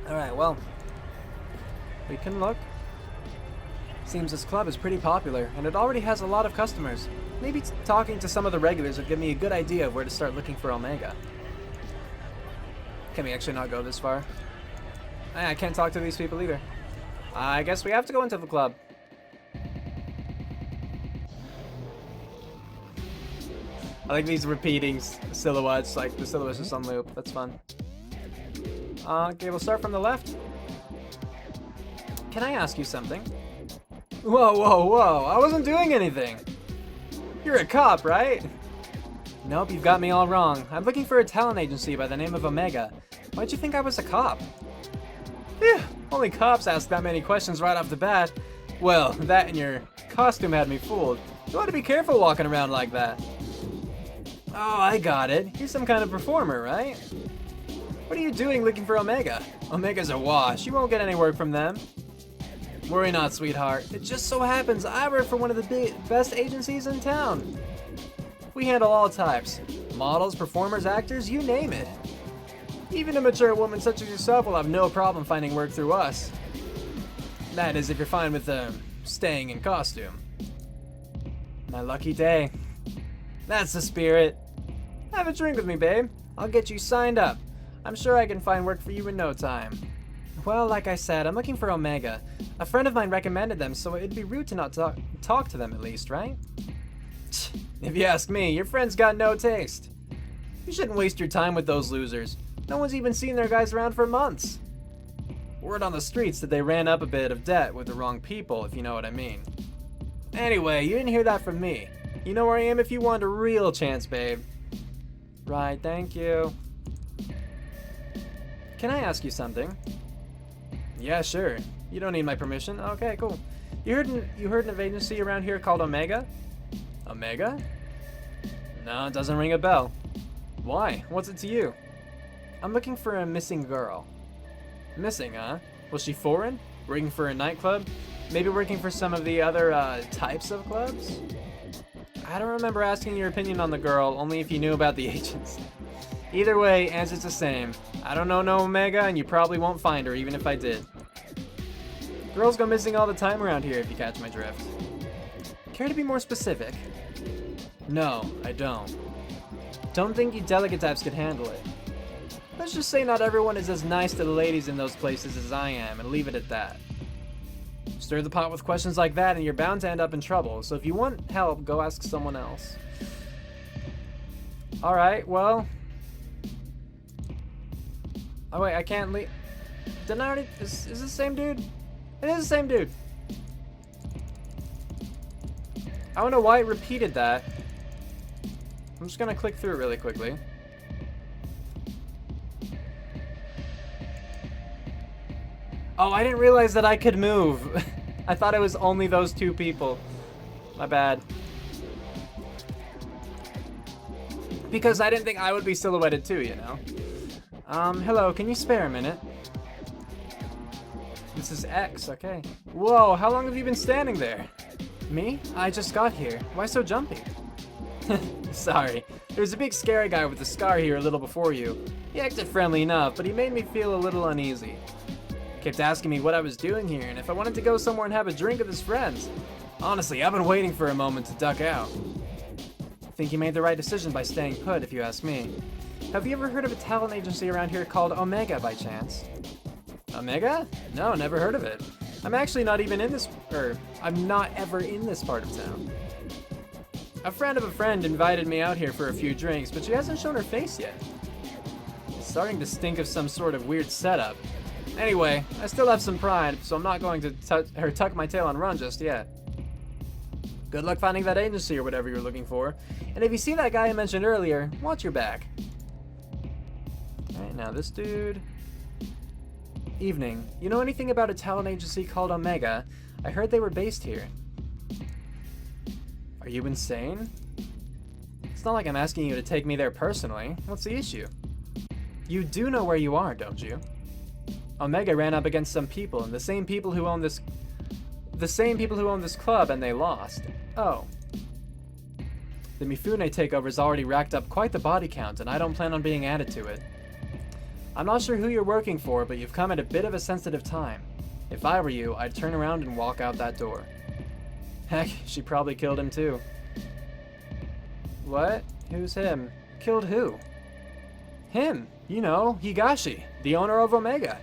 Alright, well, we can look. Seems this club is pretty popular, and it already has a lot of customers. Maybe talking to some of the regulars would give me a good idea of where to start looking for Omega. Can we actually not go this far? I can't talk to these people either. I guess we have to go into the club. I like these repeating silhouettes, like the silhouette's just on loop. That's fun. Okay, we'll start from the left. Can I ask you something? Whoa, whoa, whoa, I wasn't doing anything. You're a cop, right? Nope, you've got me all wrong. I'm looking for a talent agency by the name of Omega. Why'd you think I was a cop? Phew, only cops ask that many questions right off the bat. Well, that and your costume had me fooled. You ought to be careful walking around like that. Oh, I got it. You're some kind of performer, right? What are you doing looking for Omega? Omega's a wash. You won't get any work from them. Worry not, sweetheart. It just so happens I work for one of the best agencies in town. We handle all types. Models, performers, actors, you name it. Even a mature woman such as yourself will have no problem finding work through us. That is, if you're fine with staying in costume. My lucky day. That's the spirit. Have a drink with me, babe. I'll get you signed up. I'm sure I can find work for you in no time. Well, like I said, I'm looking for Omega. A friend of mine recommended them, so it'd be rude to not talk to them at least, right? If you ask me, your friend's got no taste. You shouldn't waste your time with those losers. No one's even seen their guys around for months. Word on the streets that they ran up a bit of debt with the wrong people, if you know what I mean. Anyway, you didn't hear that from me. You know where I am if you want a real chance, babe. Right, thank you. Can I ask you something? Yeah, sure. You don't need my permission. Okay, cool. You heard of an agency around here called Omega? Omega? No, it doesn't ring a bell. Why? What's it to you? I'm looking for a missing girl. Missing, huh? Was she foreign? Working for a nightclub? Maybe working for some of the other types of clubs? I don't remember asking your opinion on the girl, only if you knew about the agents. Either way, answer's the same. I don't know no Omega, and you probably won't find her, even if I did. Girls go missing all the time around here, if you catch my drift. Care to be more specific? No, I don't. Don't think you delicate types could handle it. Let's just say not everyone is as nice to the ladies in those places as I am, and leave it at that. Stir the pot with questions like that, and you're bound to end up in trouble, so if you want help, go ask someone else. Alright, well... Oh wait, I can't leave... Didn't I already... Is this the same dude? It is the same dude. I don't know why it repeated that. I'm just gonna click through it really quickly. Oh, I didn't realize that I could move. I thought it was only those two people. My bad. Because I didn't think I would be silhouetted too, you know? Hello, can you spare a minute? This is X, okay. Whoa, how long have you been standing there? Me? I just got here. Why so jumpy? Sorry. There was a big scary guy with a scar here a little before you. He acted friendly enough, but he made me feel a little uneasy. Kept asking me what I was doing here and if I wanted to go somewhere and have a drink with his friends. Honestly, I've been waiting for a moment to duck out. I think you made the right decision by staying put, if you ask me. Have you ever heard of a talent agency around here called Omega by chance? Omega? No, never heard of it. I'm actually not even in this, I'm not ever in this part of town. A friend of a friend invited me out here for a few drinks, but she hasn't shown her face yet. It's starting to stink of some sort of weird setup. Anyway, I still have some pride, so I'm not going to tuck my tail and run just yet. Good luck finding that agency or whatever you're looking for. And if you see that guy I mentioned earlier, watch your back. Alright, now this dude... Evening. You know anything about a talent agency called Omega? I heard they were based here. Are you insane? It's not like I'm asking you to take me there personally. What's the issue? You do know where you are, don't you? Omega ran up against some people, and the same people who own this club, and they lost. Oh. The Mifune takeover's already racked up quite the body count, and I don't plan on being added to it. I'm not sure who you're working for, but you've come at a bit of a sensitive time. If I were you, I'd turn around and walk out that door. Heck, she probably killed him too. What? Who's him? Killed who? Him. You know, Higashi, the owner of Omega.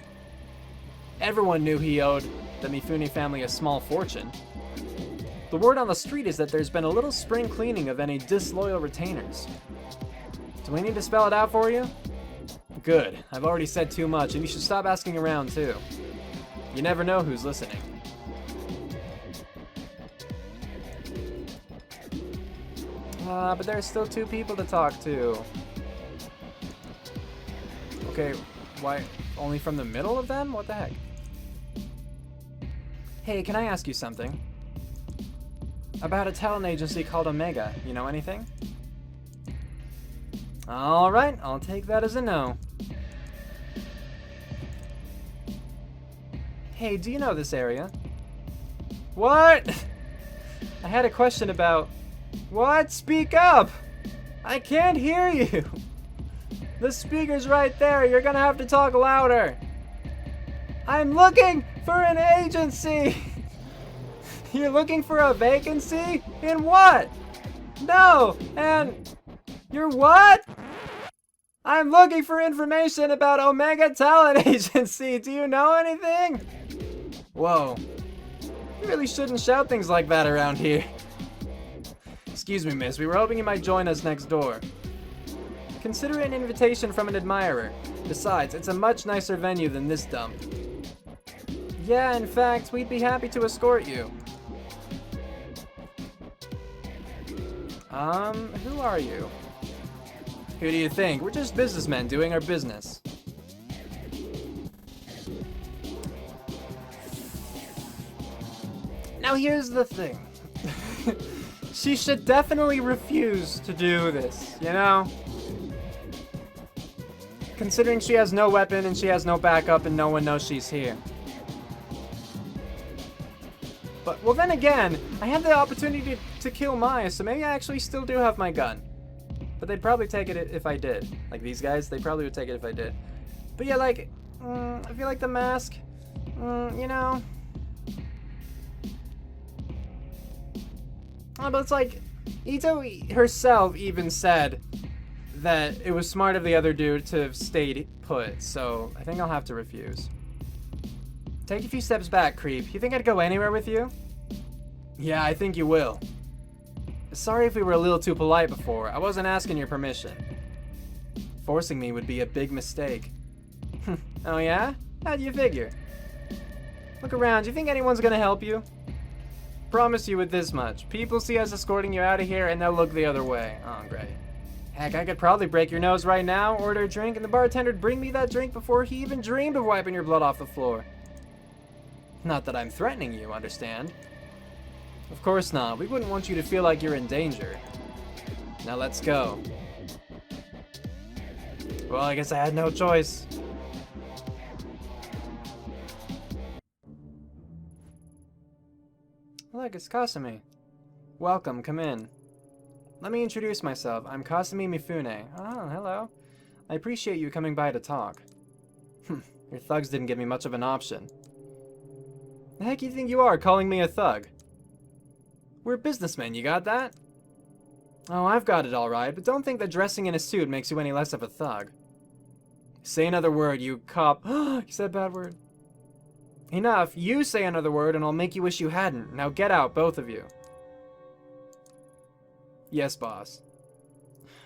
Everyone knew he owed the Mifune family a small fortune. The word on the street is that there's been a little spring cleaning of any disloyal retainers. Do we need to spell it out for you? Good. I've already said too much, and you should stop asking around, too. You never know who's listening. But there's still 2 people to talk to. Okay, why? Only from the middle of them? What the heck? Hey, can I ask you something? About a talent agency called Omega. You know anything? Alright, I'll take that as a no. Hey, do you know this area? What? I had a question about... What? Speak up! I can't hear you! The speaker's right there, you're gonna have to talk louder! I'm looking for an agency! You're looking for a vacancy? In what? No, and... You're what? I'm looking for information about Omega Talent Agency. Do you know anything? Whoa. You really shouldn't shout things like that around here. Excuse me, miss. We were hoping you might join us next door. Consider it an invitation from an admirer. Besides, it's a much nicer venue than this dump. Yeah, in fact, we'd be happy to escort you. Who are you? Who do you think? We're just businessmen doing our business. Now here's the thing. She should definitely refuse to do this, you know? Considering she has no weapon and she has no backup and no one knows she's here. But, well then again, I had the opportunity to kill Maya, so maybe I actually still do have my gun. But they'd probably take it if I did. Like these guys, they probably would take it if I did. But yeah, like, I feel like the mask, you know. But it's like, Ito herself even said that it was smart of the other dude to have stayed put, so I think I'll have to refuse. Take a few steps back, creep. You think I'd go anywhere with you? Yeah, I think you will. Sorry if we were a little too polite before. I wasn't asking your permission. Forcing me would be a big mistake. Oh yeah? How do you figure? Look around. Do you think anyone's gonna help you? Promise you with this much. People see us escorting you out of here and they'll look the other way. Oh, great. Heck, I could probably break your nose right now, order a drink, and the bartender'd bring me that drink before he even dreamed of wiping your blood off the floor. Not that I'm threatening you, understand? Of course not. We wouldn't want you to feel like you're in danger. Now let's go. Well, I guess I had no choice. Look, it's Kasumi. Welcome, come in. Let me introduce myself. I'm Kasumi Mifune. Oh, hello. I appreciate you coming by to talk. Your thugs didn't give me much of an option. The heck you think you are, calling me a thug? We're businessmen, you got that? Oh, I've got it alright, but don't think that dressing in a suit makes you any less of a thug. Say another word, you cop. You said a bad word. Enough, you say another word and I'll make you wish you hadn't. Now get out, both of you. Yes, boss.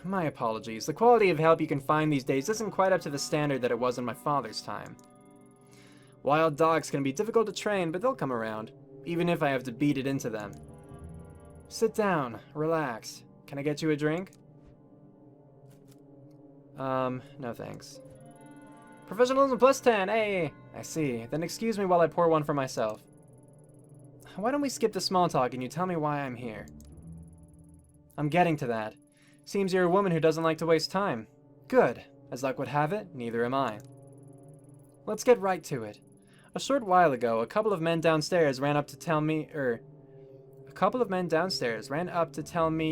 My apologies. The quality of help you can find these days isn't quite up to the standard that it was in my father's time. Wild dogs can be difficult to train, but they'll come around, even if I have to beat it into them. Sit down, relax. Can I get you a drink? No thanks. Professionalism plus 10, hey! I see. Then excuse me while I pour one for myself. Why don't we skip the small talk and you tell me why I'm here? I'm getting to that. Seems you're a woman who doesn't like to waste time. Good. As luck would have it, neither am I. Let's get right to it. A short while ago, a couple of men downstairs ran up to tell me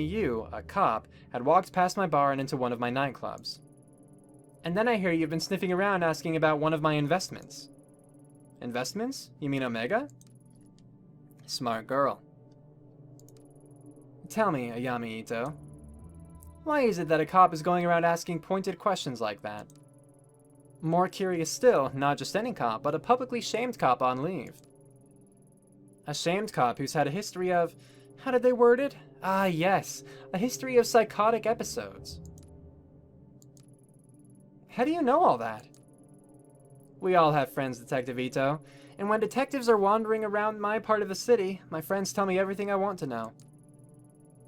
you, a cop, had walked past my bar and into one of my nightclubs. And then I hear you've been sniffing around asking about one of my investments. Investments? You mean Omega? Smart girl. Tell me, Ayami Ito, why is it that a cop is going around asking pointed questions like that? More curious still, not just any cop, but a publicly shamed cop on leave. A shamed cop who's had a history of... How did they word it? Ah, yes, a history of psychotic episodes. How do you know all that? We all have friends, Detective Ito, and when detectives are wandering around my part of the city, my friends tell me everything I want to know.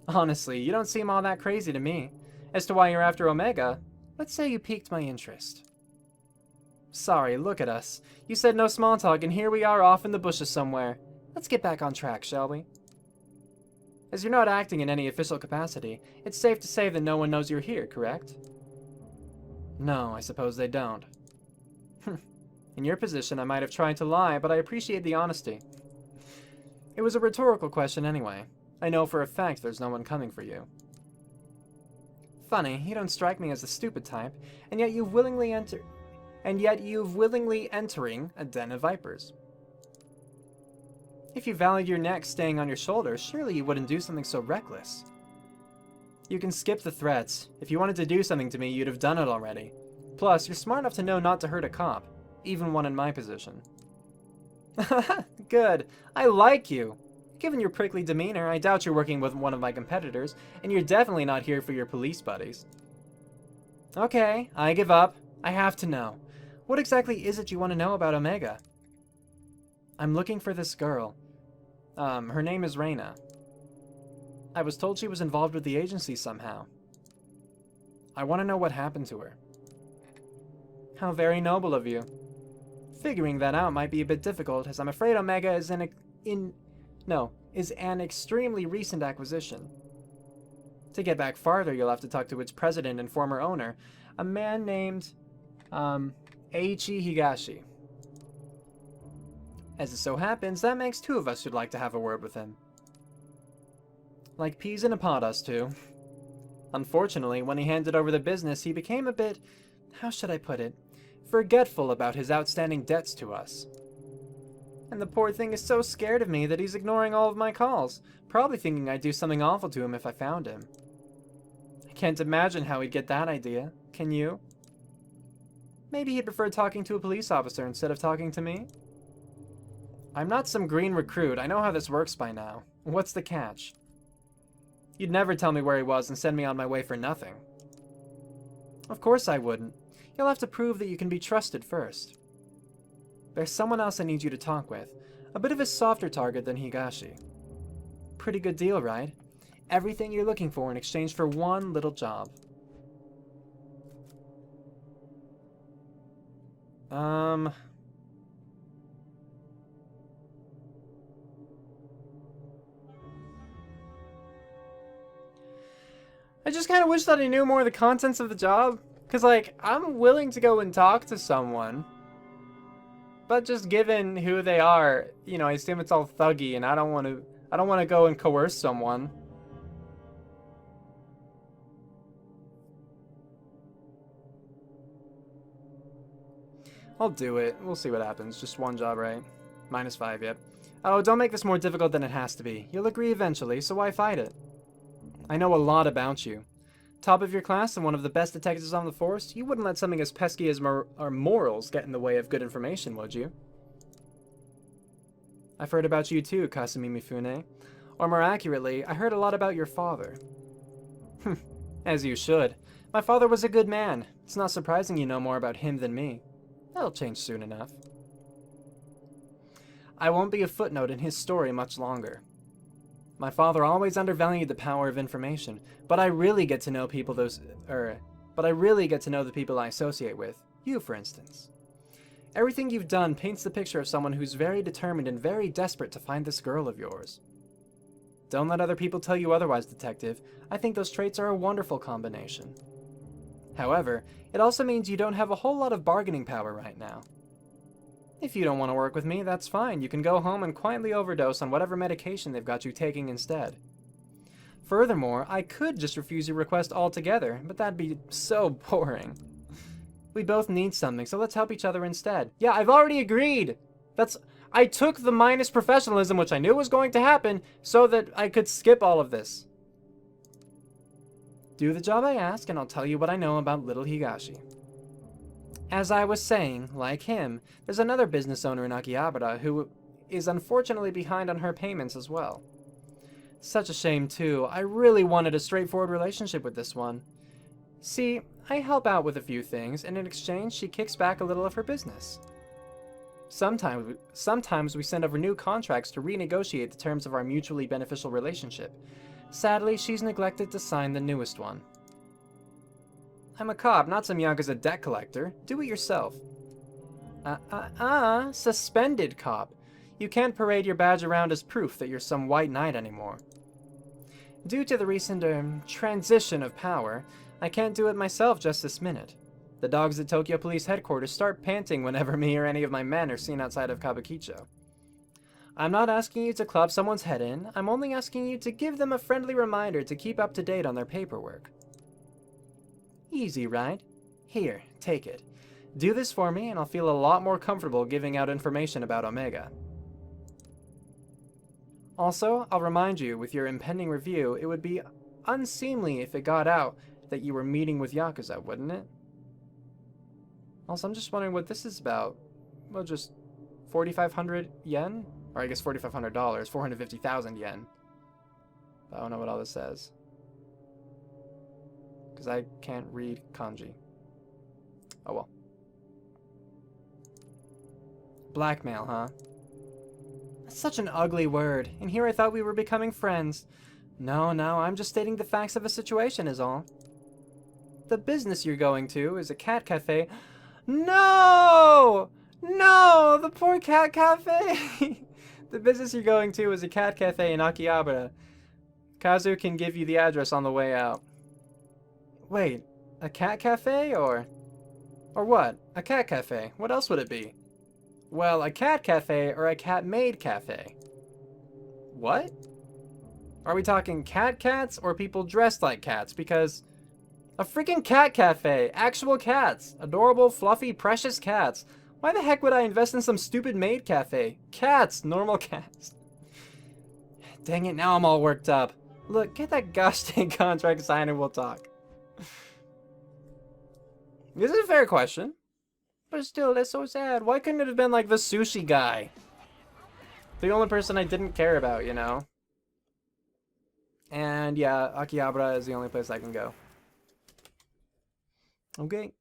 Honestly, you don't seem all that crazy to me. As to why you're after Omega, let's say you piqued my interest. Sorry, look at us. You said no small talk, and here we are off in the bushes somewhere. Let's get back on track, shall we? As you're not acting in any official capacity, it's safe to say that no one knows you're here, correct? No, I suppose they don't. In your position, I might have tried to lie, but I appreciate the honesty. It was a rhetorical question anyway. I know for a fact there's no one coming for you. Funny, you don't strike me as the stupid type, and yet you've willingly entering a den of vipers. If you valued your neck staying on your shoulders, surely you wouldn't do something so reckless. You can skip the threats. If you wanted to do something to me, you'd have done it already. Plus, you're smart enough to know not to hurt a cop, even one in my position. Good. I like you. Given your prickly demeanor, I doubt you're working with one of my competitors, and you're definitely not here for your police buddies. Okay, I give up. I have to know. What exactly is it you want to know about Omega? I'm looking for this girl. Her name is Reina. I was told she was involved with the agency somehow. I want to know what happened to her. How very noble of you. Figuring that out might be a bit difficult, as I'm afraid Omega is an extremely recent acquisition. To get back farther, you'll have to talk to its president and former owner, a man named, Eiichi Higashi. As it so happens, that makes two of us who'd like to have a word with him. Like peas in a pod, us two. Unfortunately, when he handed over the business, he became a bit, how should I put it, forgetful about his outstanding debts to us. And the poor thing is so scared of me that he's ignoring all of my calls, probably thinking I'd do something awful to him if I found him. I can't imagine how he'd get that idea, can you? Maybe he'd prefer talking to a police officer instead of talking to me? I'm not some green recruit, I know how this works by now. What's the catch? You'd never tell me where he was and send me on my way for nothing. Of course I wouldn't. You'll have to prove that you can be trusted first. There's someone else I need you to talk with. A bit of a softer target than Higashi. Pretty good deal, right? Everything you're looking for in exchange for one little job. I just kind of wish that I knew more of the contents of the job. Because, like, I'm willing to go and talk to someone. But just given who they are, you know, I assume it's all thuggy, and I don't want to go and coerce someone. I'll do it. We'll see what happens. Just one job, right? -5, yep. Oh, don't make this more difficult than it has to be. You'll agree eventually, so why fight it? I know a lot about you. Top of your class and one of the best detectives on the force, you wouldn't let something as pesky as our morals get in the way of good information, would you? I've heard about you too, Kasumi Mifune. Or more accurately, I heard a lot about your father. As you should. My father was a good man. It's not surprising you know more about him than me. That'll change soon enough. I won't be a footnote in his story much longer. My father always undervalued the power of information, but I really get to know the people I associate with. You, for instance. Everything you've done paints the picture of someone who's very determined and very desperate to find this girl of yours. Don't let other people tell you otherwise, Detective. I think those traits are a wonderful combination. However, it also means you don't have a whole lot of bargaining power right now. If you don't want to work with me, that's fine. You can go home and quietly overdose on whatever medication they've got you taking instead. Furthermore, I could just refuse your request altogether, but that'd be so boring. We both need something, so let's help each other instead. Yeah, I've already agreed! I took the minus professionalism, which I knew was going to happen, so that I could skip all of this. Do the job I ask, and I'll tell you what I know about little Higashi. As I was saying, like him, there's another business owner in Akihabara who is unfortunately behind on her payments as well. Such a shame, too. I really wanted a straightforward relationship with this one. See, I help out with a few things, and in exchange, she kicks back a little of her business. Sometimes we send over new contracts to renegotiate the terms of our mutually beneficial relationship. Sadly, she's neglected to sign the newest one. I'm a cop, not some Yakuza debt collector. Do it yourself. Suspended cop. You can't parade your badge around as proof that you're some white knight anymore. Due to the recent, transition of power, I can't do it myself just this minute. The dogs at Tokyo Police Headquarters start panting whenever me or any of my men are seen outside of Kabukicho. I'm not asking you to club someone's head in, I'm only asking you to give them a friendly reminder to keep up to date on their paperwork. Easy, right? Here, take it. Do this for me and I'll feel a lot more comfortable giving out information about Omega. Also, I'll remind you, with your impending review, it would be unseemly if it got out that you were meeting with Yakuza, wouldn't it? Also, I'm just wondering what this is about. Well, just 4,500 yen? Or I guess $4,500, 450,000 yen. I don't know what all this says. Because I can't read kanji. Oh well. Blackmail, huh? That's such an ugly word, and here I thought we were becoming friends. No, I'm just stating the facts of a situation is all. The business you're going to is a cat cafe. No! No! The poor cat cafe! The business you're going to is a cat cafe in Akihabara. Kazu can give you the address on the way out. Wait, a cat cafe or what? A cat cafe. What else would it be? Well, a cat cafe or a cat-made cafe. What? Are we talking cats or people dressed like cats? Because a freaking cat cafe. Actual cats. Adorable, fluffy, precious cats. Why the heck would I invest in some stupid maid cafe? Cats. Normal cats. Dang it, now I'm all worked up. Look, get that gosh dang contract signed and we'll talk. This is a fair question. But still, that's so sad. Why couldn't it have been like the sushi guy? The only person I didn't care about, you know? And yeah, Akihabara is the only place I can go. Okay.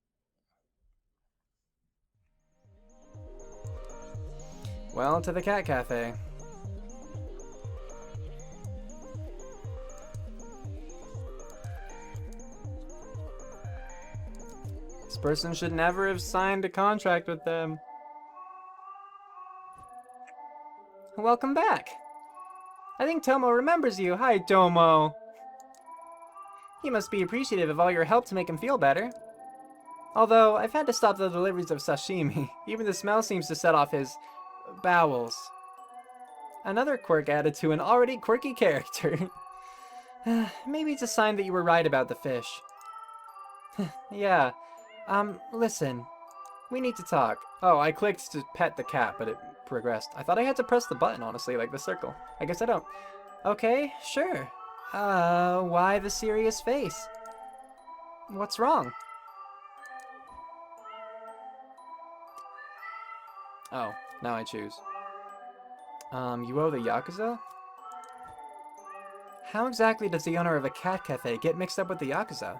Well, to the cat cafe. This person should never have signed a contract with them. Welcome back. I think Tomo remembers you. Hi, Tomo. He must be appreciative of all your help to make him feel better. Although, I've had to stop the deliveries of sashimi. Even the smell seems to set off his bowels. Another quirk added to an already quirky character. Maybe it's a sign that you were right about the fish. Yeah. Listen. We need to talk. Oh, I clicked to pet the cat, but it progressed. I thought I had to press the button, honestly, like the circle. I guess I don't. Okay, sure. Why the serious face? What's wrong? Oh, now I choose. You owe the Yakuza? How exactly does the owner of a cat cafe get mixed up with the Yakuza?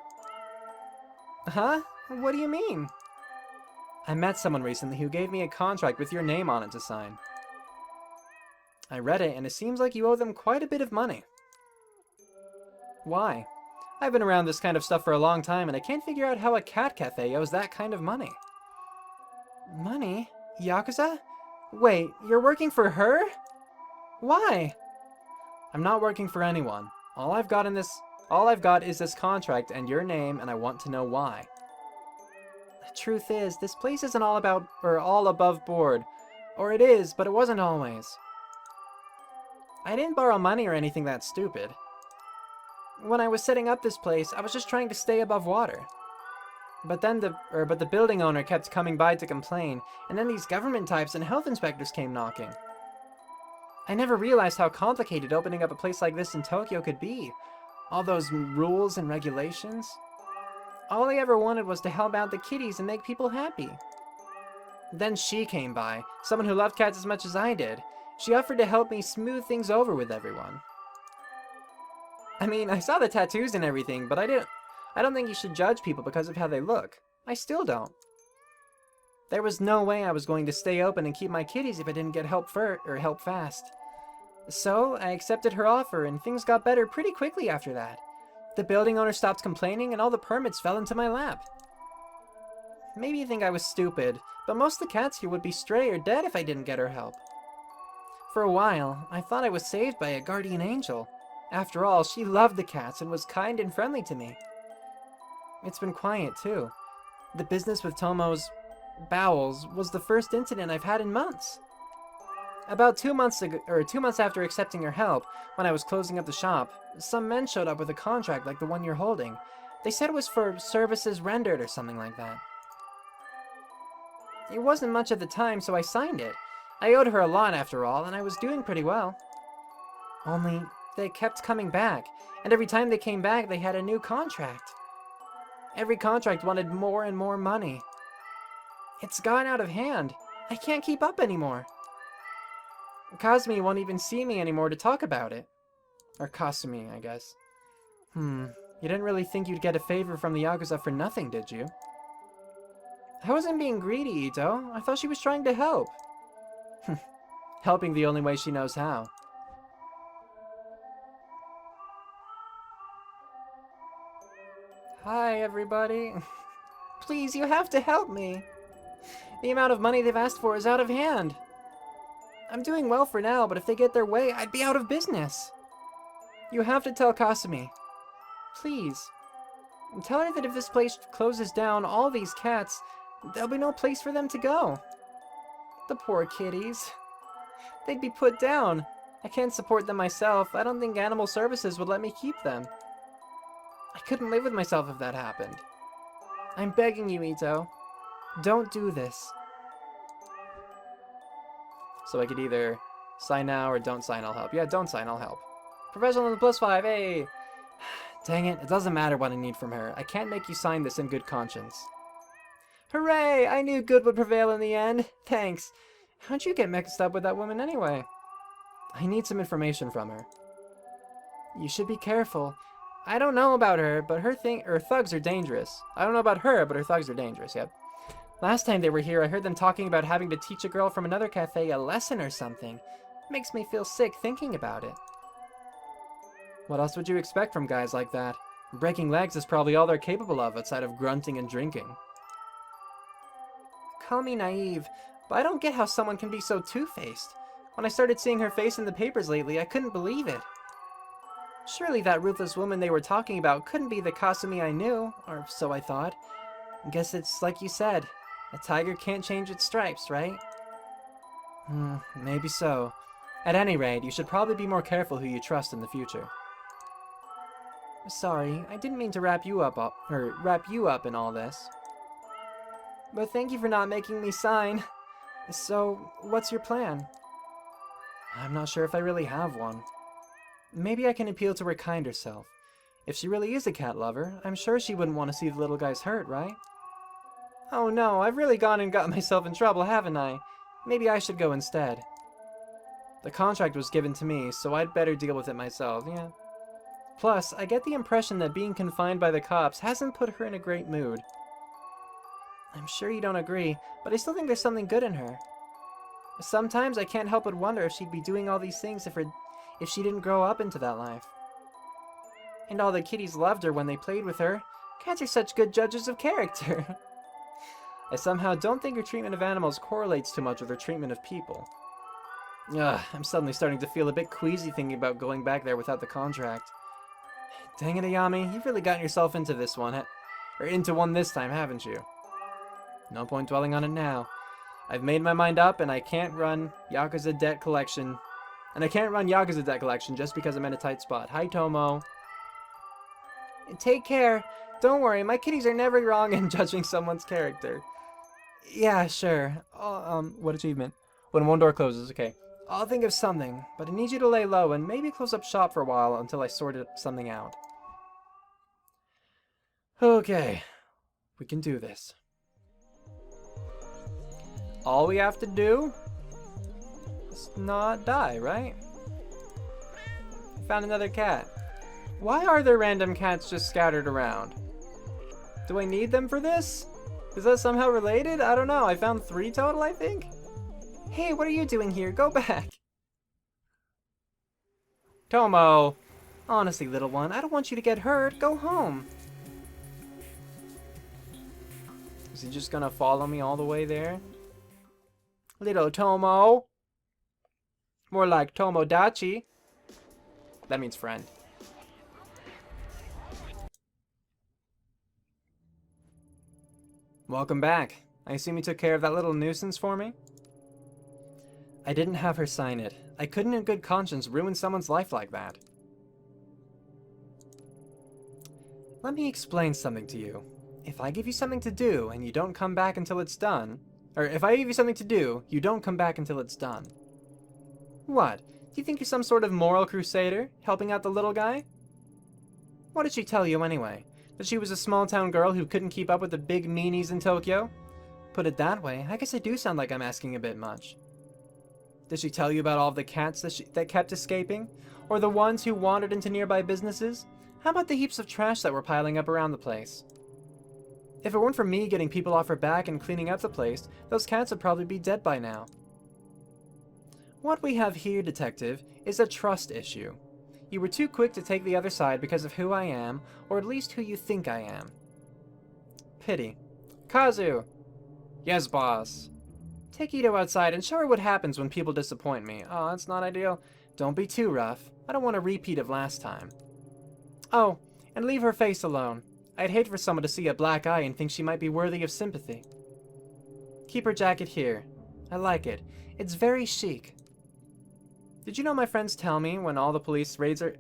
Huh? What do you mean? I met someone recently who gave me a contract with your name on it to sign. I read it, and it seems like you owe them quite a bit of money. Why? I've been around this kind of stuff for a long time, and I can't figure out how a cat cafe owes that kind of money. Money? Yakuza? Wait, you're working for her? Why? I'm not working for anyone. All I've got is this contract and your name, and I want to know why. The truth is, this place isn't all above board. Or it is, but it wasn't always. I didn't borrow money or anything that stupid. When I was setting up this place, I was just trying to stay above water. But the building owner kept coming by to complain, and then these government types and health inspectors came knocking. I never realized how complicated opening up a place like this in Tokyo could be. All those rules and regulations. All I ever wanted was to help out the kitties and make people happy. Then she came by, someone who loved cats as much as I did. She offered to help me smooth things over with everyone. I mean, I saw the tattoos and everything, but I don't think you should judge people because of how they look. I still don't. There was no way I was going to stay open and keep my kitties if I didn't get help fast. So, I accepted her offer and things got better pretty quickly after that. The building owner stopped complaining and all the permits fell into my lap. Maybe you think I was stupid, but most of the cats here would be stray or dead if I didn't get her help. For a while, I thought I was saved by a guardian angel. After all, she loved the cats and was kind and friendly to me. It's been quiet, too. The business with Tomo's bowels was the first incident I've had in months. About 2 months after accepting her help, when I was closing up the shop, some men showed up with a contract like the one you're holding. They said it was for services rendered or something like that. It wasn't much at the time, so I signed it. I owed her a lot after all, and I was doing pretty well. Only, they kept coming back, and every time they came back, they had a new contract. Every contract wanted more and more money. It's gone out of hand. I can't keep up anymore. Kazumi won't even see me anymore to talk about it. Or Kasumi, I guess. You didn't really think you'd get a favor from the Yakuza for nothing, did you? I wasn't being greedy, Ito. I thought she was trying to help. Helping the only way she knows how. Hi, everybody. Please, you have to help me. The amount of money they've asked for is out of hand. I'm doing well for now, but if they get their way, I'd be out of business. You have to tell Kasumi. Please. And tell her that if this place closes down, all these cats, there'll be no place for them to go. The poor kitties. They'd be put down. I can't support them myself. I don't think Animal Services would let me keep them. I couldn't live with myself if that happened. I'm begging you, Ito. Don't do this. So I could either sign now or don't sign, I'll help. Yeah, don't sign, I'll help. Professional on the +5, hey! Dang it doesn't matter what I need from her. I can't make you sign this in good conscience. Hooray! I knew good would prevail in the end. Thanks. How'd you get mixed up with that woman anyway? I need some information from her. You should be careful. I don't know about her, but her thugs are dangerous. I don't know about her, but her thugs are dangerous, yep. Last time they were here, I heard them talking about having to teach a girl from another cafe a lesson or something. Makes me feel sick thinking about it. What else would you expect from guys like that? Breaking legs is probably all they're capable of outside of grunting and drinking. Call me naive, but I don't get how someone can be so two-faced. When I started seeing her face in the papers lately, I couldn't believe it. Surely that ruthless woman they were talking about couldn't be the Kasumi I knew, or so I thought. Guess it's like you said. A tiger can't change its stripes, right? Maybe so. At any rate, you should probably be more careful who you trust in the future. Sorry, I didn't mean to wrap you up in all this. But thank you for not making me sign. So, what's your plan? I'm not sure if I really have one. Maybe I can appeal to her kinder self. If she really is a cat lover, I'm sure she wouldn't want to see the little guys hurt, right? Oh no, I've really gone and got myself in trouble, haven't I? Maybe I should go instead. The contract was given to me, so I'd better deal with it myself, yeah. Plus, I get the impression that being confined by the cops hasn't put her in a great mood. I'm sure you don't agree, but I still think there's something good in her. Sometimes I can't help but wonder if she'd be doing all these things if she didn't grow up into that life. And all the kitties loved her when they played with her. Cats are such good judges of character. I somehow don't think her treatment of animals correlates too much with her treatment of people. I'm suddenly starting to feel a bit queasy thinking about going back there without the contract. Dang it, Ayami, you've really gotten yourself into this one, or into one this time, haven't you? No point dwelling on it now. I've made my mind up, and I can't run Yakuza Debt Collection. And I can't run Yakuza Debt Collection just because I'm in a tight spot. Hi, Tomo. Take care. Don't worry, my kitties are never wrong in judging someone's character. Yeah, sure. What achievement? When one door closes, okay. I'll think of something, but I need you to lay low and maybe close up shop for a while until I sorted something out. Okay, we can do this. All we have to do is not die, right? Found another cat. Why are there random cats just scattered around? Do I need them for this? Is that somehow related? I don't know. I found 3 total, I think? Hey, what are you doing here? Go back. Tomo. Honestly, little one, I don't want you to get hurt. Go home. Is he just gonna follow me all the way there? Little Tomo. More like Tomodachi. That means friend. Welcome back. I assume you took care of that little nuisance for me? I didn't have her sign it. I couldn't in good conscience ruin someone's life like that. Let me explain something to you. If I give you something to do and you don't come back until it's done, or if I give you something to do, you don't come back until it's done. What? Do you think you're some sort of moral crusader, helping out the little guy? What did she tell you anyway? That she was a small-town girl who couldn't keep up with the big meanies in Tokyo? Put it that way, I guess I do sound like I'm asking a bit much. Did she tell you about all of the cats that kept escaping? Or the ones who wandered into nearby businesses? How about the heaps of trash that were piling up around the place? If it weren't for me getting people off her back and cleaning up the place, those cats would probably be dead by now. What we have here, Detective, is a trust issue. You were too quick to take the other side because of who I am, or at least who you think I am. Pity. Kazu! Yes, boss. Take Ito outside and show her what happens when people disappoint me. Oh, that's not ideal. Don't be too rough. I don't want a repeat of last time. Oh, and leave her face alone. I'd hate for someone to see a black eye and think she might be worthy of sympathy. Keep her jacket here. I like it. It's very chic. Did you know my friends tell me when all the police raids are...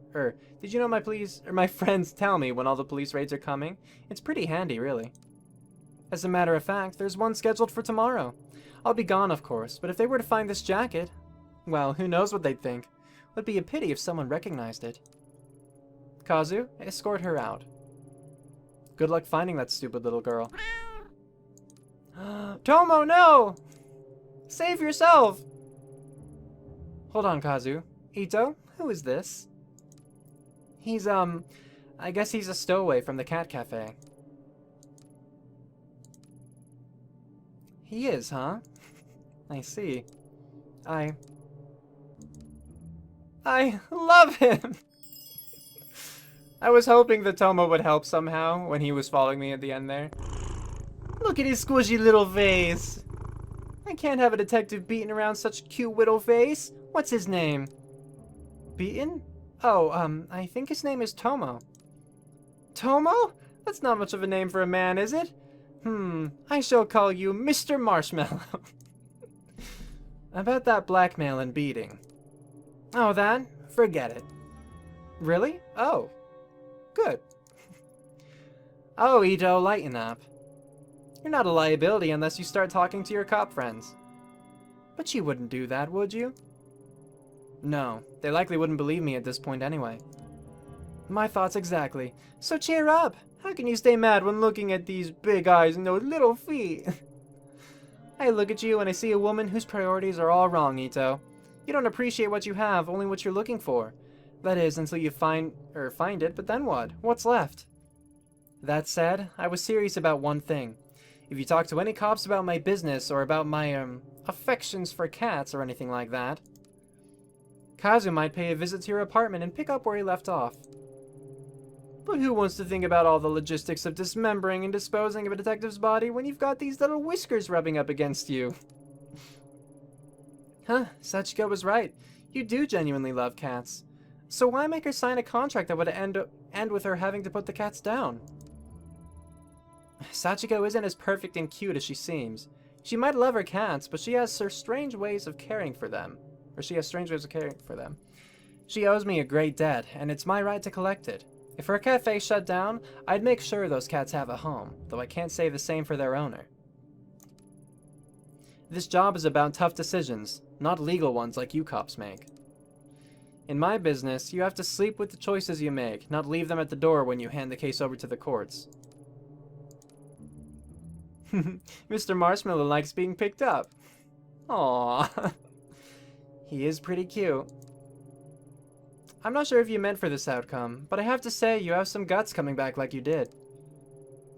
did you know my friends tell me when all the police raids are coming? It's pretty handy, really. As a matter of fact, there's one scheduled for tomorrow. I'll be gone, of course, but if they were to find this jacket... well, who knows what they'd think. Would be a pity if someone recognized it. Kazu, escort her out. Good luck finding that stupid little girl. Tomo, no! Save yourself! Hold on, Kazu. Ito, who is this? He's, I guess he's a stowaway from the cat cafe. He is, huh? I see. I love him! I was hoping that Tomo would help somehow when he was following me at the end there. Look at his squishy little face! I can't have a detective beating around such a cute little face. What's his name? Beaten? Oh, I think his name is Tomo. Tomo? That's not much of a name for a man, is it? I shall call you Mr. Marshmallow. About that blackmail and beating. Oh, that? Forget it. Really? Oh. Good. Oh, Ito, lighten up. You're not a liability unless you start talking to your cop friends. But you wouldn't do that, would you? No, they likely wouldn't believe me at this point anyway. My thoughts exactly. So cheer up! How can you stay mad when looking at these big eyes and those little feet? I look at you and I see a woman whose priorities are all wrong, Ito. You don't appreciate what you have, only what you're looking for. That is, until you find it, but then what? What's left? That said, I was serious about one thing. If you talk to any cops about my business or about my, affections for cats or anything like that, Kazu might pay a visit to your apartment and pick up where he left off. But who wants to think about all the logistics of dismembering and disposing of a detective's body when you've got these little whiskers rubbing up against you? Huh, Sachiko was right. You do genuinely love cats. So why make her sign a contract that would end with her having to put the cats down? Sachiko isn't as perfect and cute as she seems. She might love her cats, but she has strange ways of caring for them. She owes me a great debt, and it's my right to collect it. If her cafe shut down, I'd make sure those cats have a home, though I can't say the same for their owner. This job is about tough decisions, not legal ones like you cops make. In my business, you have to sleep with the choices you make, not leave them at the door when you hand the case over to the courts. Mr. Marshmallow likes being picked up. Aww. He is pretty cute. I'm not sure if you meant for this outcome, but I have to say you have some guts coming back like you did.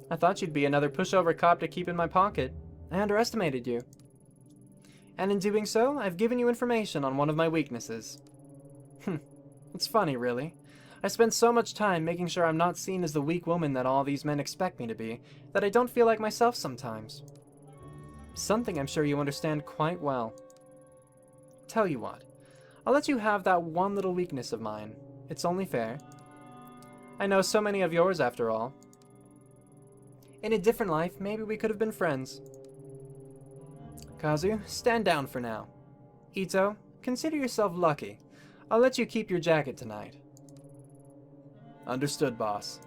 I thought you'd be another pushover cop to keep in my pocket. I underestimated you. And in doing so, I've given you information on one of my weaknesses. It's funny, really. I spend so much time making sure I'm not seen as the weak woman that all these men expect me to be, that I don't feel like myself sometimes. Something I'm sure you understand quite well. Tell you what, I'll let you have that one little weakness of mine. It's only fair. I know so many of yours, after all. In a different life, maybe we could have been friends. Kazu, stand down for now. Ito, consider yourself lucky. I'll let you keep your jacket tonight. Understood, boss.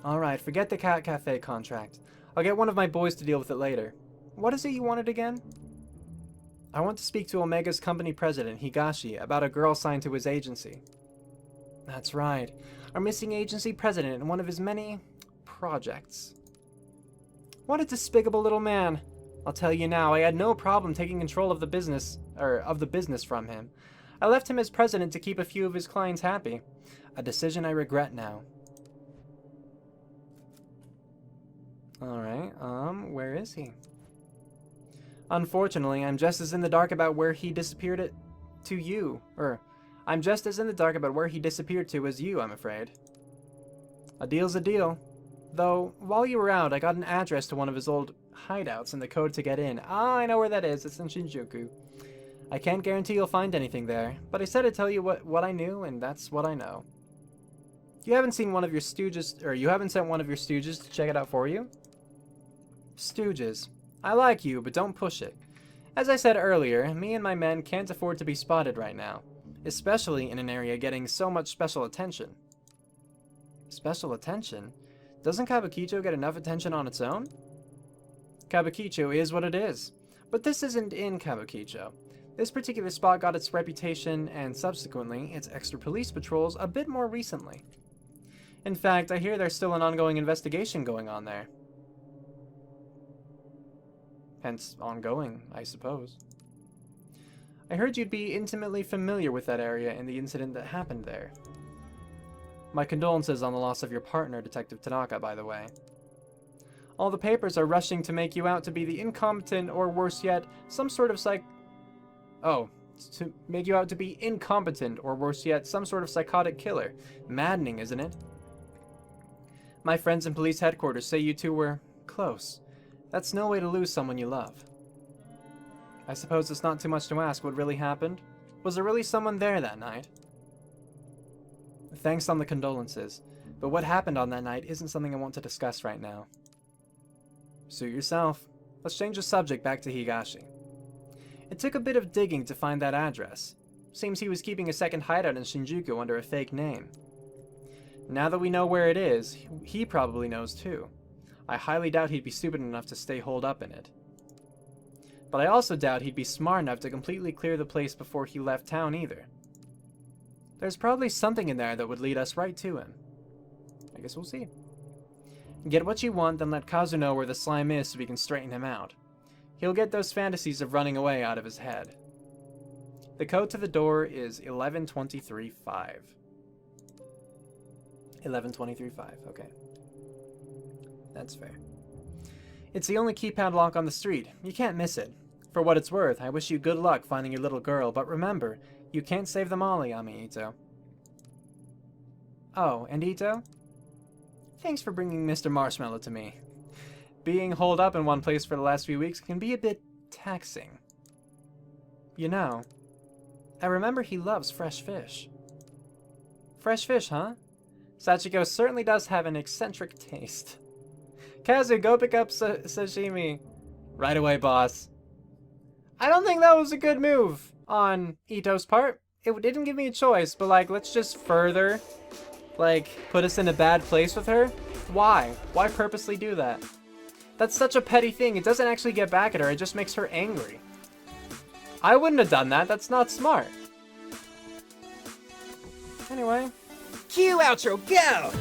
Alright, forget the Cat Cafe contract. I'll get one of my boys to deal with it later. What is it you wanted again? I want to speak to Omega's company president, Higashi, about a girl signed to his agency. That's right. Our missing agency president in one of his many projects. What a despicable little man. I'll tell you now, I had no problem taking control of the business from him. I left him as president to keep a few of his clients happy. A decision I regret now. Alright, where is he? Unfortunately, I'm just as in the dark about where he disappeared I'm just as in the dark about where he disappeared to as you, I'm afraid. A deal's a deal. Though, while you were out, I got an address to one of his old hideouts and the code to get in. Ah, I know where that is. It's in Shinjuku. I can't guarantee you'll find anything there, but I said I'd tell you what I knew, and that's what I know. You haven't seen one of your stooges, or you haven't sent one of your stooges to check it out for you? Stooges. I like you, but don't push it. As I said earlier, me and my men can't afford to be spotted right now, especially in an area getting so much special attention. Special attention? Doesn't Kabukicho get enough attention on its own? Kabukicho is what it is, but this isn't in Kabukicho. This particular spot got its reputation, and subsequently, its extra police patrols a bit more recently. In fact, I hear there's still an ongoing investigation going on there. Hence, ongoing, I suppose. I heard you'd be intimately familiar with that area and the incident that happened there. My condolences on the loss of your partner, Detective Tanaka, by the way. All the papers are rushing to make you out to be the incompetent, or worse yet, some sort of to make you out to be incompetent, or worse yet, some sort of psychotic killer. Maddening, isn't it? My friends in police headquarters say you two were close. That's no way to lose someone you love. I suppose it's not too much to ask what really happened. Was there really someone there that night? Thanks on the condolences, but what happened on that night isn't something I want to discuss right now. Suit yourself. Let's change the subject back to Higashi. It took a bit of digging to find that address. Seems he was keeping a second hideout in Shinjuku under a fake name. Now that we know where it is, he probably knows too. I highly doubt he'd be stupid enough to stay holed up in it. But I also doubt he'd be smart enough to completely clear the place before he left town either. There's probably something in there that would lead us right to him. I guess we'll see. Get what you want, then let Kazu know where the slime is so we can straighten him out. He'll get those fantasies of running away out of his head. The code to the door is 1123-5. 1123-5, okay. That's fair. It's the only keypad lock on the street. You can't miss it. For what it's worth, I wish you good luck finding your little girl, but remember, you can't save them all, Yami Ito. Oh, and Ito? Thanks for bringing Mr. Marshmallow to me. Being holed up in one place for the last few weeks can be a bit taxing. You know, I remember he loves fresh fish. Fresh fish, huh? Sachiko certainly does have an eccentric taste. Kazu, go pick up sashimi. Right away, boss. I don't think that was a good move on Ito's part. It didn't give me a choice, but like, let's just further Like, put us in a bad place with her? Why? Why purposely do that? That's such a petty thing. It doesn't actually get back at her. It just makes her angry. I wouldn't have done that. That's not smart. Anyway. Cue outro, go!